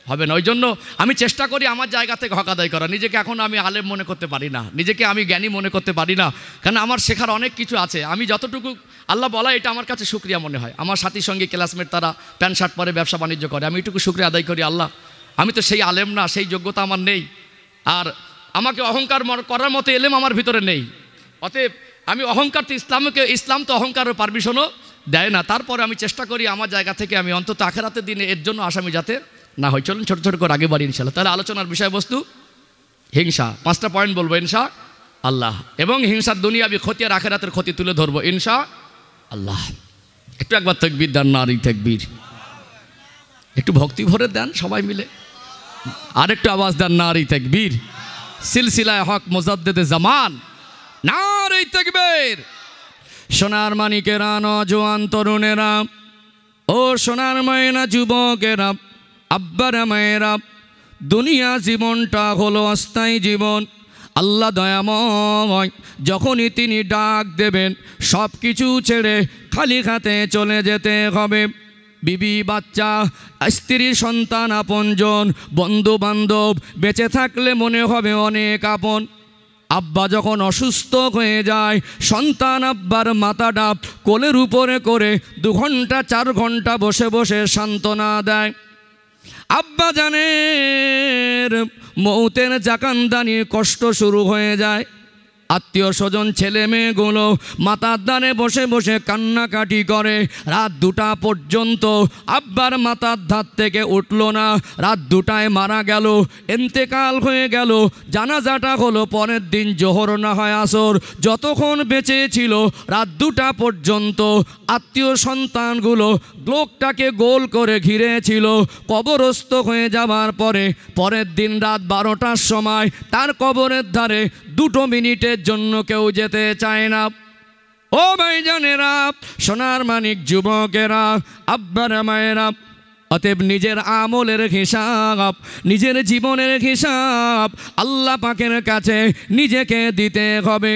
হবে না। ওই জন্য আমি চেষ্টা করি আমার জায়গা থেকে হক আদায় করা। নিজেকে এখন আমি আলেম মনে করতে পারি না, নিজেকে আমি জ্ঞানী মনে করতে পারি না, কারণ আমার শেখার অনেক কিছু আছে। আমি যতটুকু আল্লাহ বলা এটা আমার কাছে শুকরিয়া মনে হয়। আমার সাথী সঙ্গী ক্লাসমেট তারা প্যান্ট শার্ট পরে ব্যবসা বাণিজ্য করে, আমি এটুকু শুকরিয়া আদায় করি, আল্লাহ আমি তো সেই আলেম না, সেই যোগ্যতা আমার নেই, আর আমাকে অহংকার করার মতো এলেম আমার ভিতরে নেই। অতএব আমি অহংকার তো ইসলাম তো অহংকারের পারমিশনও দেয় না। তারপরে আমি চেষ্টা করি আমার জায়গা থেকে আমি অন্তত আখেরাতের দিনে এর জন্য আসামি যাতে না হয়। চলুন ছোটো ছোটো করে আগে বাড়ি ইনশাআল্লাহ। তাহলে আলোচনার বিষয়বস্তু হিংসা, 5টা পয়েন্ট বলবো ইনশা আল্লাহ, এবং হিংসার দুনিয়াবি ক্ষতি আর আখেরাতের ক্ষতি তুলে ধরবো ইনশা আল্লাহ। একটু একবার তাকবীর দেন, নারী তাকবীর, একটু ভক্তি ভরে দেন সবাই মিলে, আরেকটু আওয়াজ দেন নারী তাকবীর। সিলসিলায় হক মুজাদ্দিদে জামান, নারী তাকবীর। সোনার মানিকেরা, নওজোয়ান তরুণেরা, ও সোনার মায়েরা, যুবকেরা, আব্বারা মায়েরা, দুনিয়া জীবনটা হলো অস্থায়ী জীবন। আল্লাহ দয়াময়, যখনই তিনি ডাক দেবেন সব কিছু ছেড়ে খালি হাতে চলে যেতে হবে। বিবি, বাচ্চা, স্ত্রী, সন্তান, আপনজন, বন্ধু বান্ধব বেঁচে থাকলে মনে হবে অনেক আপন। আব্বা যখন অসুস্থ হয়ে যায়, সন্তান আব্বার মাথাটা কোলের উপরে করে 2 ঘন্টা 4 ঘন্টা বসে বসে সান্ত্বনা দেয়। আব্বা জানের মৌতের জাকান্দানির কষ্ট শুরু হয়ে যায়। আত্মীয় স্বজন ছেলে মেয়েগুলো মাথার দ্বারে বসে বসে কান্নাকাটি করে। রাত 2টা পর্যন্ত আব্বার মাথার ধার থেকে উঠল না। রাত 2টায় মারা গেল, ইন্তেকাল হয়ে গেল। জানাজাটা হলো পরের দিন জোহর না হয় আসর। যতক্ষণ বেঁচে ছিল রাত 2টা পর্যন্ত আত্মীয় সন্তানগুলো লোকটাকে গোল করে ঘিরেছিল। কবরস্থ হয়ে যাবার পরে পরের দিন রাত 12টার সময় তার কবরের ধারে 2 মিনিটের জন্য কেউ যেতে চায় না। ও ভাইজানেরা, সোনার মানিক যুবকেরা, আব্বারা মায়েরা, অতএব নিজের আমলের হিসাব, নিজের জীবনের হিসাব আল্লাহ পাকের কাছে নিজেকে দিতে হবে।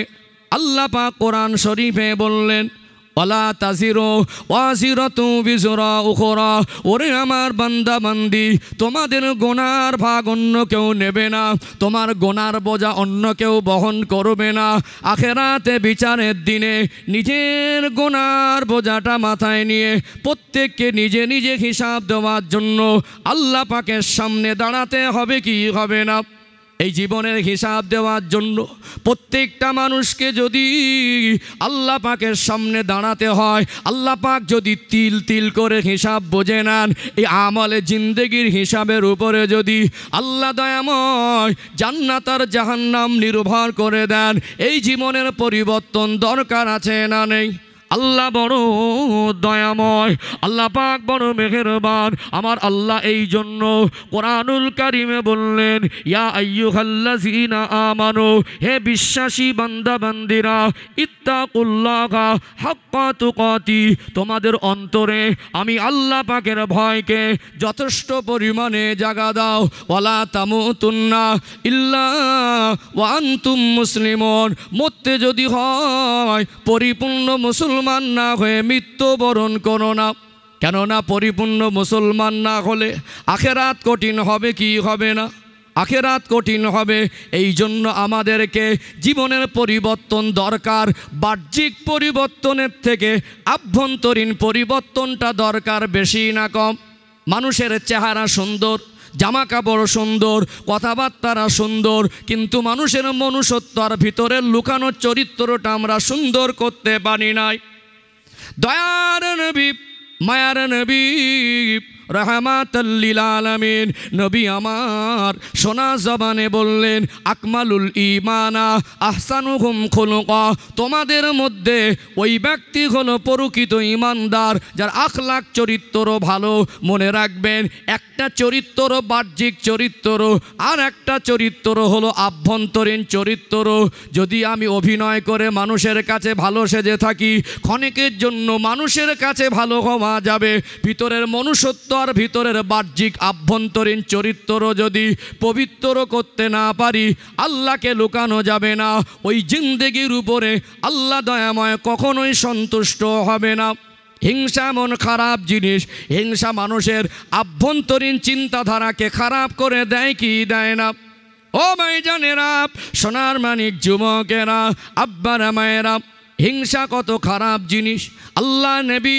আল্লাহ পাক কোরআন শরীফে বললেন, ওয়ালা তাজিরু ওয়াজিরাতু বিজরা উখরা। ওরে আমার বান্দা বান্দি, তোমাদের গোনার ভাগ অন্য কেউ নেবে না, তোমার গোনার বোঝা অন্য কেউ বহন করবে না। আখেরাতে বিচারের দিনে নিজের গোনার বোঝাটা মাথায় নিয়ে প্রত্যেককে নিজে নিজে হিসাব দেওয়ার জন্য আল্লাহ পাকের সামনে দাঁড়াতে হবে কি হবে না? এই জীবনের হিসাব দেওয়ার জন্য প্রত্যেকটা মানুষকে যদি আল্লাহ পাকের সামনে দাঁড়াতে হয়, আল্লাহ পাক যদি তিল তিল করে হিসাব বুঝে নেন, এই আমলে জিন্দেগির হিসাবের উপরে যদি আল্লাহ দয়াময় জান্নাত আর জাহান্নাম নির্ভর করে দেন, এই জীবনের পরিবর্তন দরকার আছে না নেই? আল্লাহ বড় দয়াময়, আল্লাহ পাক বড় মেহেরবান। আমার আল্লাহ এই জন্য কোরআনুল কারিমে বললেন, ইয়া আইয়ুহাল্লাযীনা আমানু, হে বিশ্বাসী বান্দা বান্দিরা, ইত্তাকুল্লাহা হাক্কা তুকাতি, তোমাদের অন্তরে আমি আল্লাহ পাকের ভয়কে যথেষ্ট পরিমাণে জাগা দাও। ওয়ালা তামুতুন্না ইল্লা ওয়া আনতুম মুসলিমুন, মরতে যদি হয় পরিপূর্ণ মুসলমান না হয়ে মৃত্যুবরণ করো না। কেননা পরিপূর্ণ মুসলমান না হলে আখেরাত কঠিন হবে কি হবে না? আখেরাত কঠিন হবে। এই জন্য আমাদেরকে জীবনের পরিবর্তন দরকার। বাহ্যিক পরিবর্তনের থেকে আভ্যন্তরীণ পরিবর্তনটা দরকার বেশি না কম? মানুষের চেহারা সুন্দর, জামা কাপড় সুন্দর, কথাবার্তারা সুন্দর, কিন্তু মানুষের মনুষ্যত্ব আর ভিতরের লুকানো চরিত্রটা আমরা সুন্দর করতে পারি নাই। দয়ার নবী, মায়ার নবী, রাহমাতাল লিল আলামিন নবী আমার সোনা জবানে বললেন, আকমালুল ঈমানা আহসানুহুম খুলুকা, তোমাদের মধ্যে ওই ব্যক্তি হলো প্রকৃত ঈমানদার যার আখলাক চরিত্র ভালো। মনে রাখবেন, একটা একটা চরিত্র বাহ্যিক চরিত্র, আর একটা চরিত্র হলো আভ্যন্তরীণ চরিত্র। যদি আমি অভিনয় করে মানুষের কাছে ভালো সেজে থাকি, ক্ষণিকের জন্য মানুষের কাছে ভালো হওয়া যাবে, ভিতরের মনুষ্যত্ব আর ভিতরের বাহ্যিক আভ্যন্তরীণ চরিত্র যদি পবিত্র করতে না পারি, আল্লাহকে লুকানো যাবে না। ওই জিন্দেগির উপরে আল্লাহ দয়াময় কখনোই সন্তুষ্ট হবে না। হিংসা এমন খারাপ জিনিস, হিংসা মানুষের আভ্যন্তরীণ চিন্তাধারাকে খারাপ করে দেয় কি দেয় না? ও ভাইজানেরা, সোনার মানিক যুবকেরা, আব্বারা মায়েরা, হিংসা কত খারাপ জিনিস। আল্লাহ নবী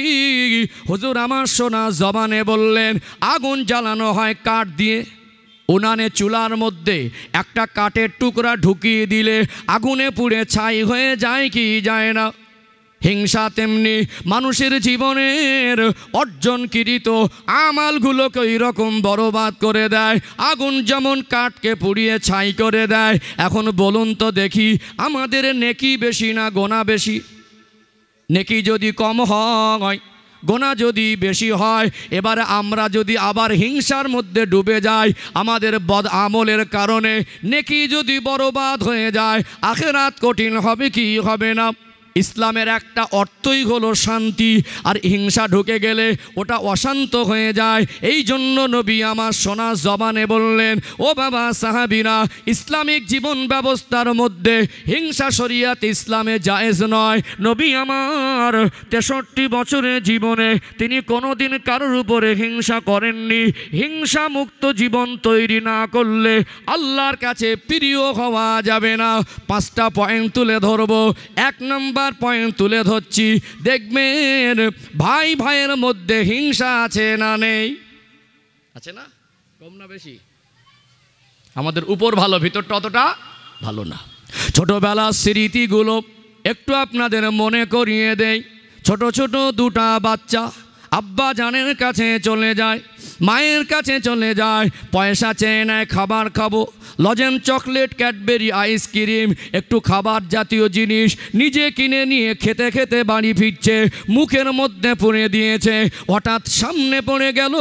হুজুর আমার সোনা জবানে বললেন, আগুন জ্বালানো হয় কাঠ দিয়ে, উনানে চুলার মধ্যে একটা কাঠের টুকরা ঢুকিয়ে দিলে আগুনে পুড়ে ছাই হয়ে যায় কি যায় না? হিংসা তেমনি মানুষের জীবনের অর্জনকৃত আমালগুলোকে ওই রকম বরবাদ করে দেয়। আগুন যেমন কাঠকে পুড়িয়ে ছাই করে দেয়। এখন বলুন তো দেখি, আমাদের নেকি বেশি না গোনা বেশি? নেকি যদি কম হয়, গোনা যদি বেশি হয়, এবারে আমরা যদি আবার হিংসার মধ্যে ডুবে যাই, আমাদের বদ আমলের কারণে নেকি যদি বরবাদ হয়ে যায়, আখিরাত কঠিন হবে কি হবে না? ইসলামের একটা অর্থই হলো শান্তি, আর হিংসা ঢুকে গেলে ওটা অশান্ত হয়ে যায়। এই জন্য নবী আমার সোনা জবানে বললেন, ও বাবা সাহাবীরা, ইসলামিক জীবন ব্যবস্থার মধ্যে হিংসা শরিয়াত ইসলামে জায়েজ নয়। নবী আমার 63 বছরের জীবনে তিনি কোনোদিন কারোর উপরে হিংসা করেননি। হিংসা মুক্ত জীবন তৈরি না করলে আল্লাহর কাছে প্রিয় হওয়া যাবে না। 5টা পয়েন্ট তুলে ধরবো। 1 নম্বর পয়েন্ট তুলে ধরছি, দেখবেন ভাই ভাইয়ের মধ্যে হিংসা আছে না নেই? আছে না? কম না বেশি? আমাদের উপর ভালো, ভিতরটা অতটা ভালো না। ছোটবেলার স্মৃতিগুলো একটু আপনাদের মনে করিয়ে দেই। ছোট ছোট 2টা বাচ্চা আব্বা জানের কাছে চলে যায়, মায়ের কাছে চলে যায়, পয়সা চেয়ে নেয় খাবার খাবো, লজেন, চকলেট, ক্যাডবেরি, আইসক্রিম, একটু খাবার জাতীয় জিনিস নিজে কিনে নিয়ে খেতে খেতে বাড়ি ফিরছে, মুখের মধ্যে পুড়ে দিয়েছে। হঠাৎ সামনে পড়ে গেল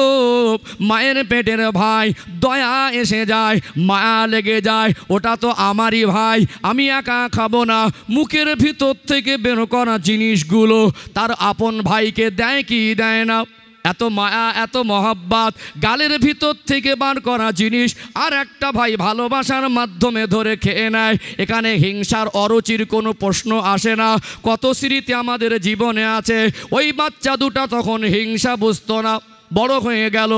মায়ের পেটের ভাই, দয়া এসে যায়, মায়া লেগে যায়, ওটা তো আমারই ভাই, আমি একা খাবো না। মুখের ভিতর থেকে বের করা জিনিসগুলো তার আপন ভাইকে দেয় কি দেয় না? এত মায়া, এত মহব্বত, গালের ভিতর থেকে বার করা জিনিস আর একটা ভাই ভালোবাসার মাধ্যমে ধরে খেয়ে নেয়। এখানে হিংসার অরুচির কোনো প্রশ্ন আসে না। কত স্মৃতি আমাদের জীবনে আছে। ওই বাচ্চা 2টা তখন হিংসা বুঝতো না, বড় হয়ে গেল,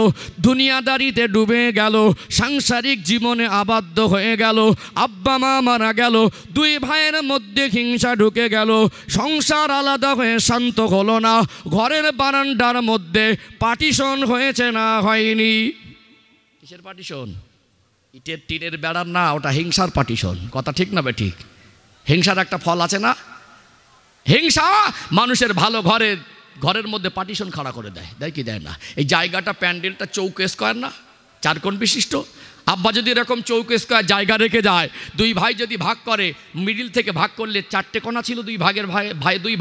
দুনিয়াদারিতে ডুবে গেল, সাংসারিক জীবনে আবদ্ধ হয়ে গেল, আব্বা মা মারা গেল, 2 ভাইয়ের মধ্যে হিংসা ঢুকে গেল, সংসার আলাদা হয়ে শান্ত হলো না, ঘরের বারান্দার মধ্যে পার্টিশন হয়েছে না হয়নি? কিসের পার্টিশন? ইটের টিনের বেড়ার না, ওটা হিংসার পার্টিশন। কথা ঠিক না বে ঠিক? হিংসার একটা ফল আছে না? হিংসা মানুষের ভালো ঘরের মধ্যে পার্টিশন খাড়া করে দেয়, দেয় কি দেয় না? এই জায়গাটা, প্যান্ডেলটা চৌকো স্কোয়ার না, 4 কোণ বিশিষ্ট। আব্বা যদি এরকম চৌকো স্কোয়ার জায়গা রেখে যায়, 2 ভাই যদি ভাগ করে, মিডিল থেকে ভাগ করলে 4টে কোণা ছিল, 2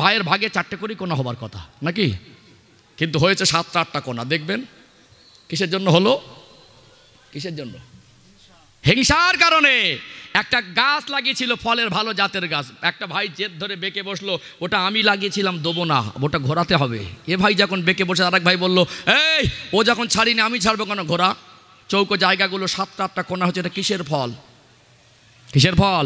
ভাইয়ের ভাগে 4টে করে কোণা হবার কথা নাকি? কিন্তু হয়েছে 7টা 8টা কোণা। দেখবেন কিসের জন্য হলো? কিসের জন্য? হিংসার কারণে। একটা গাছ লাগিয়েছিল, ফলের ভালো জাতের গাছ, একটা ভাই জেদ ধরে বেঁকে বসলো, ওটা আমি লাগিয়েছিলাম, দেবো না, ওটা ঘোরাতে হবে। এ ভাই যখন বেঁকে বসে, আরেক ভাই বললো, এই ও যখন ছাড়িনি আমি ছাড়বো কেন, ঘোরা। চৌকো জায়গাগুলো 7টা 8টা কোণা হচ্ছে, এটা কিসের ফল? কিসের ফল?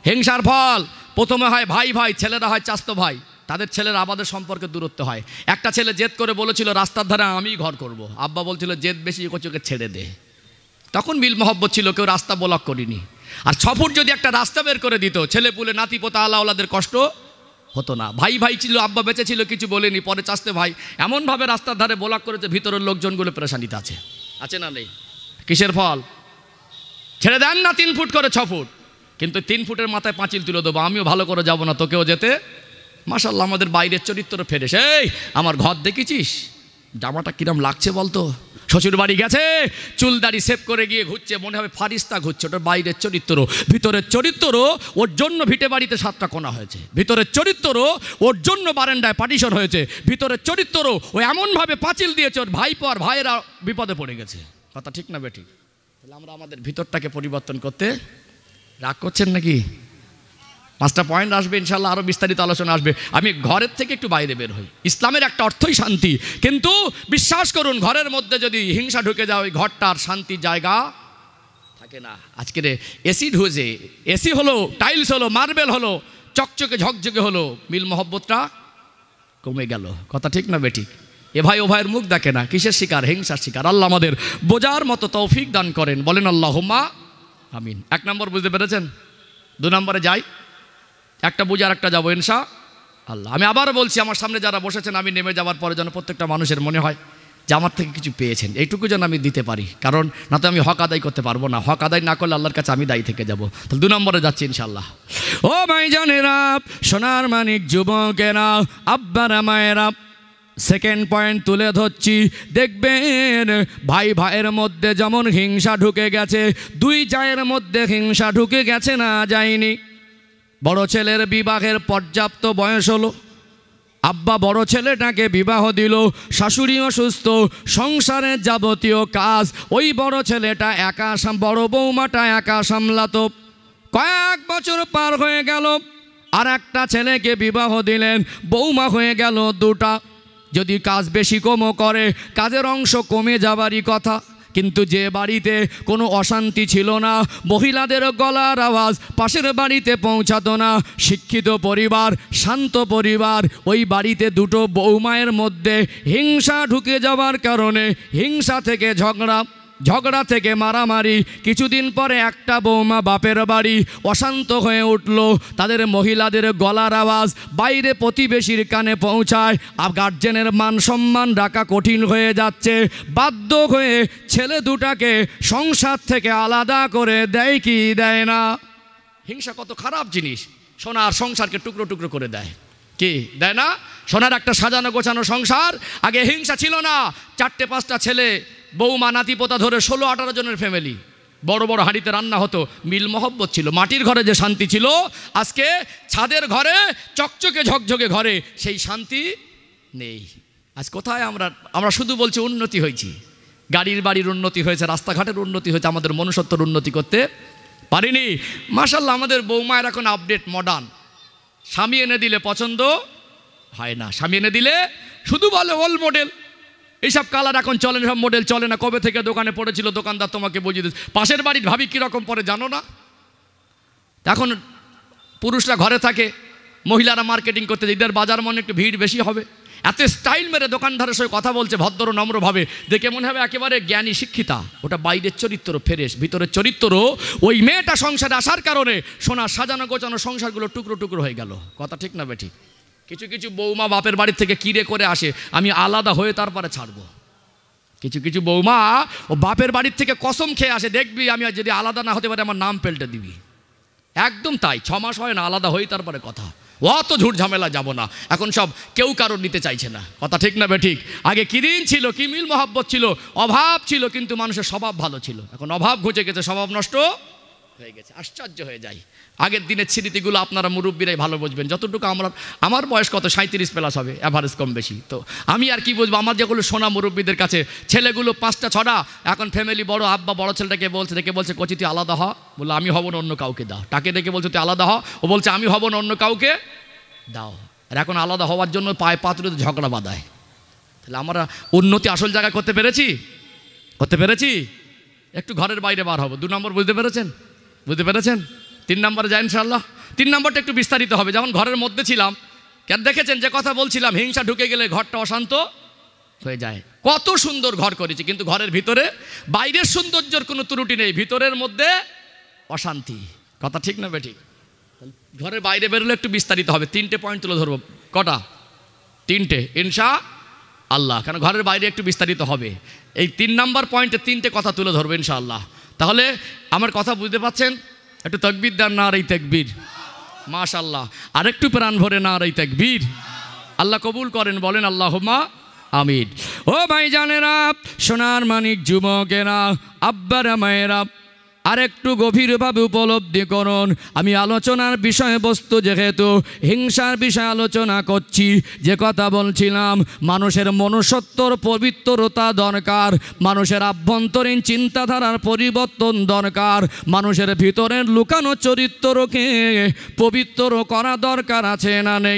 হিংসার ফল। প্রথমে হয় ভাই ভাই, ছেলেরা হয় চাস্তো ভাই, তাদের ছেলের আবাদের সম্পর্কে দূরত্ব হয়। একটা ছেলে জেদ করে বলেছিল রাস্তার ধারে আমি ঘর করব, আব্বা বলছিল জেদ বেশি, ওকে ছেড়ে দে। তখন মিল মহব্বত ছিল, কেউ রাস্তা ব্লক করিনি। আর 6 ফুট যদি একটা রাস্তা বের করে দিত, ছেলে পুলে নাতি পোতা আলাওলাদের কষ্ট হতো না। ভাই ভাই ছিল, আব্বা বেঁচে ছিল, কিছু বলেনি। পরে চাস্তে ভাই এমনভাবে রাস্তার ধারে ব্লক করেছে, ভিতরের লোকজনগুলো পেরেশানিতে আছে। আছে না নেই? কিসের ফল? ছেড়ে দেন না 3 ফুট করে 6 ফুট, কিন্তু 3 ফুটের মাথায় পাঁচিল তুলে দেবো, আমিও ভালো করে যাব না, তোকেও যেতে। মাশাআল্লাহ, আমাদের বাইরের চরিত্র ফেরেস। এই আমার ঘর দেখেছিস, জামাটা কিরম লাগছে বলতো? শ্বশুর বাড়ি গেছে, চুলদাড়ি সেভ করে গিয়ে ঘুরছে, মনে হবে ফারিস্তা ঘুরছে। ওটার বাইরের চরিত্র। ভিতরের চরিত্র, ওর জন্য ভিটে বাড়িতে 7টা কোণা হয়েছে। ভিতরের চরিত্র, ওর জন্য বারান্দায় পার্টিশন হয়েছে। ভিতরের চরিত্র, ও এমনভাবে পাঁচিল দিয়েছে, ওর ভাইপো আর ভাইয়েরা বিপদে পড়ে গেছে। কথা ঠিক না বেঠিক? তাহলে আমরা আমাদের ভিতরটাকে পরিবর্তন করতে রাগ করছেন নাকি? 5টা পয়েন্ট আসবে ইনশাল্লাহ, আরও বিস্তারিত আলোচনা আসবে। আমি ঘরের থেকে একটু বাইরে বের হই। ইসলামের একটা অর্থই শান্তি, কিন্তু বিশ্বাস করুন ঘরের মধ্যে যদি হিংসা ঢুকে যায় ওই ঘরটার শান্তির জায়গা থাকে না। আজকের এসি ঢুকে, এসি হলো, টাইলস হলো, মার্বেল হলো, চকচকে ঝকঝকে হলো, মিল মহব্বতটা কমে গেল। কথা ঠিক না বেঠিক? এ ভাই ও ভাইয়ের মুখ দেখে না, কিসের শিকার? হিংসার শিকার। আল্লাহ আমাদের বোঝার মতো তৌফিক দান করেন, বলেন আল্লাহুম্মা আমিন। 1 নম্বর বুঝতে পেরেছেন? 2 নম্বরে যাই, একটা বুঝে আর একটা যাবো ইনশাআল্লাহ। আমি আবারও বলছি, আমার সামনে যারা বসেছেন, আমি নেমে যাওয়ার পরে যেন প্রত্যেকটা মানুষের মনে হয় যে আমার থেকে কিছু পেয়েছেন, এইটুকু যেন আমি দিতে পারি, কারণ না তো আমি হক আদায় করতে পারবো না। হক আদায় না করলে আল্লাহর কাছে আমি দায়ী থেকে যাব। তাহলে 2 নম্বরে যাচ্ছি ইনশাআল্লাহ। ও ভাইজানেরা, সোনার মানিক যুবকেরা, আব্বারা মায়েরা, সেকেন্ড পয়েন্ট তুলে ধরছি। দেখবেন ভাই ভাইয়ের মধ্যে যেমন হিংসা ঢুকে গেছে, 2 জায়ের মধ্যে হিংসা ঢুকে গেছে না যায়নি। বড় ছেলের বিবাহের পর্যাপ্ত বয়স হলো, আব্বা বড় ছেলেটাকে বিবাহ দিল, শাশুড়ি অসুস্থ, সংসারের যাবতীয় কাজ ওই বড় ছেলেটা একা, বড় বৌমাটা একা সামলাতো। কয়েক বছর পার হয়ে গেল, আর একটা ছেলেকে বিবাহ দিলেন, বৌমা হয়ে গেল 2টা। যদি কাজ বেশি কমও করে, কাজের অংশ কমে যাবারই কথা, কিন্তু যে বাড়িতে কোনো অশান্তি ছিল না, মহিলাদের গলার আওয়াজ পাশের বাড়িতে পৌঁছাতো না, শিক্ষিত পরিবার, শান্ত পরিবার, ওই বাড়িতে 2টো বৌমায়ের মধ্যে হিংসা ঢুকে যাওয়ার কারণে হিংসা থেকে ঝগড়া, ঝগড়া থেকে মারামারি, কিছুদিন পরে একটা বৌমা বাপের বাড়ি অশান্ত হয়ে উঠল, তাদের মহিলাদের গলার আওয়াজ বাইরে প্রতিবেশীর কানে পৌঁছায়, আর গার্জেনের মান সম্মান রাখা কঠিন হয়ে যাচ্ছে। বাধ্য হয়ে ছেলে 2টাকে সংসার থেকে আলাদা করে দেয় কি দেয় না? হিংসা কত খারাপ জিনিস, সোনার সংসারকে টুকরো টুকরো করে দেয়। কি দেয় না? সোনার একটা সাজানো গোছানো সংসার, আগে হিংসা ছিল না। 4-5টা ছেলে, বৌমা, নাতিপোতা ধরে 16-18 জনের ফ্যামিলি, বড় বড় হাঁড়িতে রান্না হতো, মিল মহব্বত ছিল। মাটির ঘরে যে শান্তি ছিল, আজকে ছাদের ঘরে, চকচকে ঝকঝকে ঘরে সেই শান্তি নেই। আজ কোথায় আমরা শুধু বলছি উন্নতি হয়েছি, গাড়ির বাড়ির উন্নতি হয়েছে, রাস্তাঘাটের উন্নতি হয়েছে, আমাদের মনুষ্যত্বর উন্নতি করতে পারিনি। মাশাআল্লাহ, আমাদের বৌমায়ের এখন আপডেট, মডার্ন। স্বামী এনে দিলে পছন্দ হয় না, স্বামী এনে দিলে শুধু বলে ওল্ড মডেল, এইসব কালার এখন চলে না, সব মডেল চলে না। কবে থেকে দোকানে পড়েছিল, দোকানদার তোমাকে বুঝিয়ে দিচ্ছে। পাশের বাড়ির ভাবি কীরকম পরে জানো না? এখন পুরুষরা ঘরে থাকে, মহিলারা মার্কেটিং করতে, ঈদের বাজার মনে একটু ভিড় বেশি হবে, এত স্টাইল মেরে দোকানদারের সঙ্গে কথা বলছে ভদ্র নম্রভাবে, দেখে মনে হবে একেবারে জ্ঞানী শিক্ষিতা। ওটা বাইরের চরিত্র ফ্রেশ, ভিতরের চরিত্র। ওই মেয়েটা সংসারে আসার কারণে সোনার সাজানো গোছানো সংসারগুলো টুকরো টুকরো হয়ে গেল। কথা ঠিক না বেঠিক? কিছু কিছু বৌমা বাপের বাড়ির থেকে কিরে করে আসে, আমি আলাদা হয়ে তারপরে ছাড়বো। কিছু কিছু বৌমা ও বাপের বাড়ির থেকে কসম খেয়ে আসে, দেখবি আমি যদি আলাদা না হতে পারি আমার নাম পেল্টে দিবি। একদম তাই, 6 মাস হয় না, আলাদা হয়ে তারপরে কথা। অত ঝুট ঝামেলা যাব না, এখন সব কেউ কারোর নিতে চাইছে না। কথা ঠিক না বেঠিক? আগে কি দিন ছিল, কি মিল মহব্বত ছিল, অভাব ছিল, কিন্তু মানুষের স্বভাব ভালো ছিল। এখন অভাব ঘুচে গেছে, স্বভাব নষ্ট হয়ে গেছে। আশ্চর্য হয়ে যায়। আগের দিনের স্মৃতিগুলো আপনারা মুরব্বীরাই ভালো বুঝবেন। যতটুকু আমার বয়স কত 37+ হবে, অ্যাভারেজ কম বেশি, তো আমি আর কি বুঝবো। আমার যেগুলো শোনা মুরব্বীদের কাছে, ছেলেগুলো 5টা 6টা, এখন ফ্যামিলি বড়, আব্বা বড় ছেলেটাকে বলছে, দেখে বলছে, কচি তুই আলাদা হ। বললো আমি হব না, অন্য কাউকে দাও। তাকে দেখে বলছে তুই আলাদা হ, ও বলছে আমি হব না, অন্য কাউকে দাও। আর এখন আলাদা হওয়ার জন্য পায়ে পাতুড়ে ঝগড়া বাঁধায়। তাহলে আমরা উন্নতি আসল জায়গায় করতে পেরেছি? করতে পেরেছি? একটু ঘরের বাইরে বার হবো। 2 নম্বর বুঝতে পেরেছেন? বুঝতে পেরেছেন? 3 নম্বরে যায় ইনশাআল্লাহ। 3 নম্বরটা একটু বিস্তারিত হবে। যেমন ঘরের মধ্যে ছিলাম, কেন দেখেছেন যে কথা বলছিলাম, হিংসা ঢুকে গেলে ঘরটা অশান্ত হয়ে যায়। কত সুন্দর ঘর করেছি, কিন্তু ঘরের ভিতরে বাইরের সৌন্দর্যের কোনো ত্রুটি নেই, ভিতরের মধ্যে অশান্তি। কথা ঠিক না বেঠিক? ঘরের বাইরে বেরোলে একটু বিস্তারিত হবে। 3টে পয়েন্ট তুলে ধরবো। কটা? 3টে ইনশাআল্লাহ। কেন ঘরের বাইরে একটু বিস্তারিত হবে। এই 3 নম্বর পয়েন্টে 3টে কথা তুলে ধরবো ইনশাআল্লাহ। তাহলে আমার কথা বুঝতে পারছেন? একটু তাকবীর দেন, না আর এই তাকবীর, মাশাআল্লাহ। আরেকটু প্রাণ ভরে না আর এই তাকবীর। আল্লাহ কবুল করেন, বলেন আল্লাহুম্মা আমিন। ও ভাইজানেরা, সোনার মানিক যুবকেরা, আব্বারা মায়েরা, আরেকটু গভীরভাবে উপলব্ধি করুন। আমি আলোচনার বিষয়বস্তু যেহেতু হিংসার বিষয় আলোচনা করছি, যে কথা বলছিলাম, মানুষের মনুষ্যত্বর পবিত্রতা দরকার, মানুষের আভ্যন্তরীণ চিন্তাধারার পরিবর্তন দরকার, মানুষের ভিতরের লুকানো চরিত্রকে পবিত্র করা দরকার আছে না নেই?